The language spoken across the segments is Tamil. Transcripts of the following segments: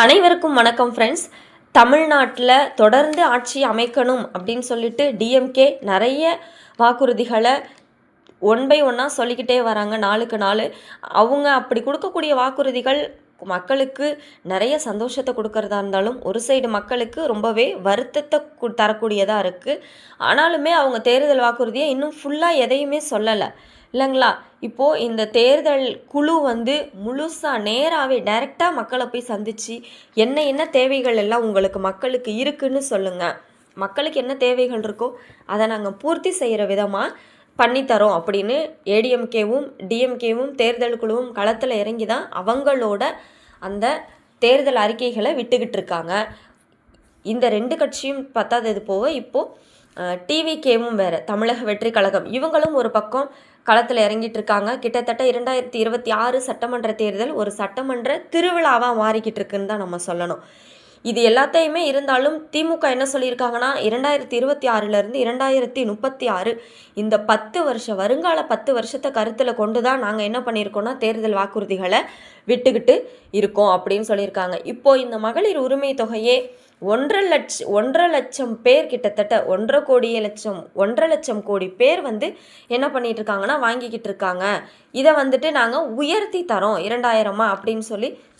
அனைவருக்கும் வணக்கம் ஃப்ரெண்ட்ஸ். தமிழ்நாட்டில் தொடர்ந்து ஆட்சி அமைக்கணும் அப்படின்னு சொல்லிட்டு டிஎம்கே நிறைய வாக்குறுதிகளை ஒன் பை ஒன்னாக சொல்லிக்கிட்டே வராங்க. நாளுக்கு நாள் அவங்க அப்படி கொடுக்கக்கூடிய வாக்குறுதிகள் மக்களுக்கு நிறைய சந்தோஷத்தை கொடுக்கறதா இருந்தாலும் ஒரு சைடு மக்களுக்கு ரொம்பவே வருத்தத்தை தரக்கூடியதாக இருக்குது. ஆனாலுமே அவங்க தேர்தல் வாக்குறுதியை இன்னும் ஃபுல்லாக எதையுமே சொல்லலை இல்லைங்களா. இப்போது இந்த தேர்தல் குழு முழுசாக நேராகவே டைரெக்டாக மக்களை போய் சந்தித்து என்ன தேவைகள் எல்லாம் மக்களுக்கு இருக்குன்னு சொல்லுங்கள், மக்களுக்கு என்ன தேவைகள் இருக்கோ அதை நாங்கள் பூர்த்தி செய்கிற விதமாக பண்ணித்தரோம் அப்படின்னு ஏடிஎம்கேவும் டிஎம்கேவும் தேர்தல் குழுவும் களத்தில் இறங்கி தான் அவங்களோட அந்த தேர்தல் அறிக்கைகளை விட்டுக்கிட்டு இருக்காங்க. இந்த ரெண்டு கட்சியும் பத்தாதது போக இப்போது டிவிகேவும் வேறு, தமிழக வெற்றி கழகம், இவங்களும் ஒரு பக்கம் களத்தில் இறங்கிட்டு இருக்காங்க. கிட்டத்தட்ட 2026 சட்டமன்ற தேர்தல் ஒரு சட்டமன்ற திருவிழாவாக மாறிக்கிட்டு இருக்குன்னு தான் நம்ம சொல்லணும். இது எல்லாத்தையுமே இருந்தாலும் திமுக என்ன சொல்லியிருக்காங்கன்னா 2026லேருந்து 2036 இந்த 10 வருஷம் வருங்கால 10 வருஷத்தை கருத்தில் கொண்டு தான் நாங்கள் என்ன பண்ணியிருக்கோம்னா தேர்தல் வாக்குறுதிகளை விட்டுக்கிட்டு இருக்கோம் அப்படின்னு சொல்லியிருக்காங்க. இப்போது இந்த மகளிர் உரிமை தொகையே 1.5 லட்சம் பேர், கிட்டத்தட்ட 1.5 லட்சம் கோடி பேர் என்ன பண்ணிட்டு இருக்காங்கன்னா வாங்கிக்கிட்டு இருக்காங்க. இதை நாங்கள் உயர்த்தி தரோம் 2000 அப்படின்னு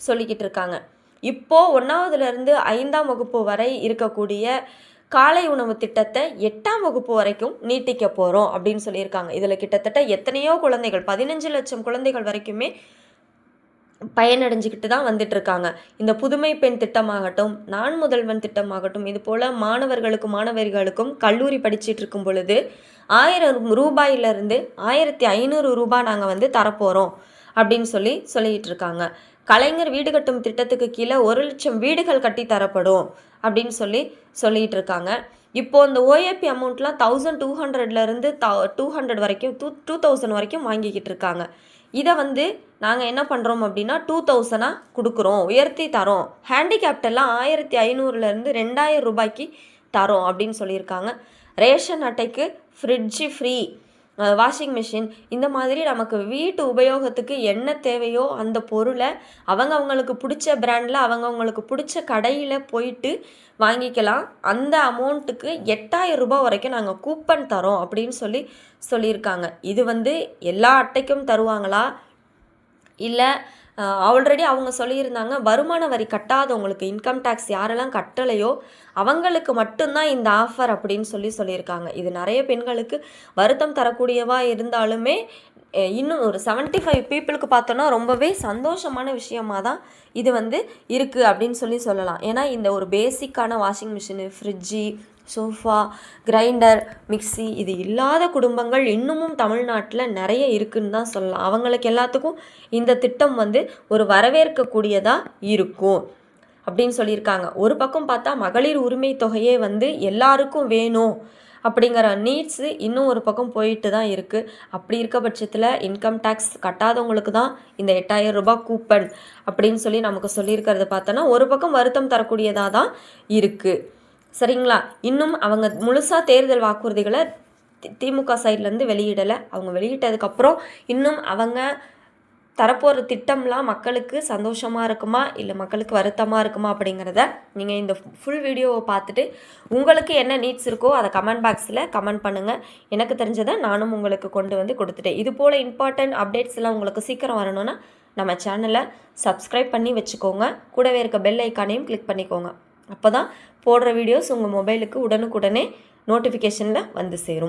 சொல்லிக்கிட்டு இருக்காங்க. இப்போது 1ஆவதுலேருந்து 5ஆம் வகுப்பு வரை இருக்கக்கூடிய காலை உணவு திட்டத்தை 8ஆம் வகுப்பு வரைக்கும் நீட்டிக்க போகிறோம் அப்படின்னு சொல்லியிருக்காங்க. இதில் கிட்டத்தட்ட எத்தனையோ குழந்தைகள் 15 லட்சம் குழந்தைகள் வரைக்குமே பயனடைஞ்சிக்கிட்டு தான் வந்துட்டுருக்காங்க. இந்த புதுமை பெண் திட்டமாகட்டும், நான் முதல்வன் திட்டமாகட்டும், இது போல் மாணவர்களுக்கும் கல்லூரி படிச்சுட்டு இருக்கும் பொழுது 1000 ரூபாயிலிருந்து 1500 ரூபாய் நாங்கள் தரப்போகிறோம் அப்படின்னு சொல்லிக்கிட்டு இருக்காங்க. கலைஞர் வீடு கட்டும் திட்டத்துக்கு கீழே 1 லட்சம் வீடுகள் கட்டி தரப்படும் அப்படின்னு சொல்லிகிட்டு இருக்காங்க. இப்போது இந்த ஓஏபி அமௌண்ட்லாம் 1200லேருந்து 200 வரைக்கும் 2000 வரைக்கும் வாங்கிக்கிட்டு இருக்காங்க. இதை நாங்கள் என்ன பண்ணுறோம் அப்படின்னா 2000 கொடுக்குறோம், உயர்த்தி தரோம். ஹேண்டிகேப்டெல்லாம் 1500லேருந்து 2000 ரூபாய்க்கு தரோம் அப்படின்னு சொல்லியிருக்காங்க. ரேஷன் அட்டைக்கு ஃப்ரிட்ஜு ஃப்ரீ, வாஷிங் மிஷின், இந்த மாதிரி நமக்கு வீட்டு உபயோகத்துக்கு என்ன தேவையோ அந்த பொருளை அவங்களுக்கு பிடிச்ச பிராண்டில் அவங்களுக்கு பிடிச்ச கடையில் போயிட்டு வாங்கிக்கலாம். அந்த அமௌண்ட்டுக்கு 8000 ரூபாய் வரைக்கும் நாங்கள் கூப்பன் தரோம் அப்படின்னு சொல்லியிருக்காங்க. இது எல்லா அட்டைக்கும் தருவாங்களா இல்லை ஆல்ரெடி அவங்க சொல்லியிருந்தாங்க வருமான வரி கட்டாதவங்களுக்கு, இன்கம் டேக்ஸ் யாரெல்லாம் கட்டலையோ அவங்களுக்கு மட்டும்தான் இந்த ஆஃபர் அப்படின்னு சொல்லியிருக்காங்க. இது நிறைய பெண்களுக்கு வருத்தம் தரக்கூடியவாக இருந்தாலுமே இன்னும் ஒரு 75 பீப்புளுக்கு பார்த்தோன்னா ரொம்பவே சந்தோஷமான விஷயமாக தான் இது இருக்குது அப்படின்னு சொல்லலாம். ஏன்னா இந்த ஒரு பேசிக்கான washing machine, fridge, sofa, grinder, mixie இது இல்லாத குடும்பங்கள் இன்னமும் தமிழ்நாட்டில் நிறைய இருக்குன்னு தான் சொல்லலாம். அவங்களுக்கு எல்லாத்துக்கும் இந்த திட்டம் ஒரு வரவேற்கக்கூடியதாக இருக்கும் அப்படின்னு சொல்லியிருக்காங்க. ஒரு பக்கம் பார்த்தா மகளிர் உரிமை தொகையே எல்லாருக்கும் வேணும் அப்படிங்கிற நீட்ஸு இன்னும் ஒரு பக்கம் போயிட்டு தான் இருக்குது. அப்படி இருக்க பட்சத்தில் இன்கம் டேக்ஸ் கட்டாதவங்களுக்கு தான் இந்த 8000 ரூபாய் கூப்பன் அப்படின்னு நமக்கு சொல்லியிருக்கிறத பார்த்தோன்னா ஒரு பக்கம் வருத்தம் தரக்கூடியதாக தான் இருக்குது. சரிங்களா. இன்னும் அவங்க முழுசாக தேர்தல் வாக்குறுதிகளை திமுக சைட்லேருந்து வெளியிடலை. அவங்க வெளியிட்டதுக்கப்புறம் இன்னும் அவங்க தரப்போகிற திட்டம்லாம் மக்களுக்கு சந்தோஷமாக இருக்குமா இல்லை மக்களுக்கு வருத்தமாக இருக்குமா அப்படிங்கிறத நீங்கள் இந்த ஃபுல் வீடியோவை பார்த்துட்டு உங்களுக்கு என்ன நீட்ஸ் இருக்கோ அதை கமெண்ட் பாக்ஸில் கமெண்ட் பண்ணுங்கள். எனக்கு தெரிஞ்சதை நானும் உங்களுக்கு கொண்டு கொடுத்துட்டேன். இது போல் இம்பார்ட்டன்ட் அப்டேட்ஸ் எல்லாம் உங்களுக்கு சீக்கிரம் வரணும்னா நம்ம சேனலை சப்ஸ்கிரைப் பண்ணி வச்சுக்கோங்க. கூடவே இருக்க பெல் ஐக்கானையும் கிளிக் பண்ணிக்கோங்க. அப்போ தான் போடுற வீடியோஸ் உங்கள் மொபைலுக்கு உடனுக்குடனே நோட்டிஃபிகேஷனில் சேரும்.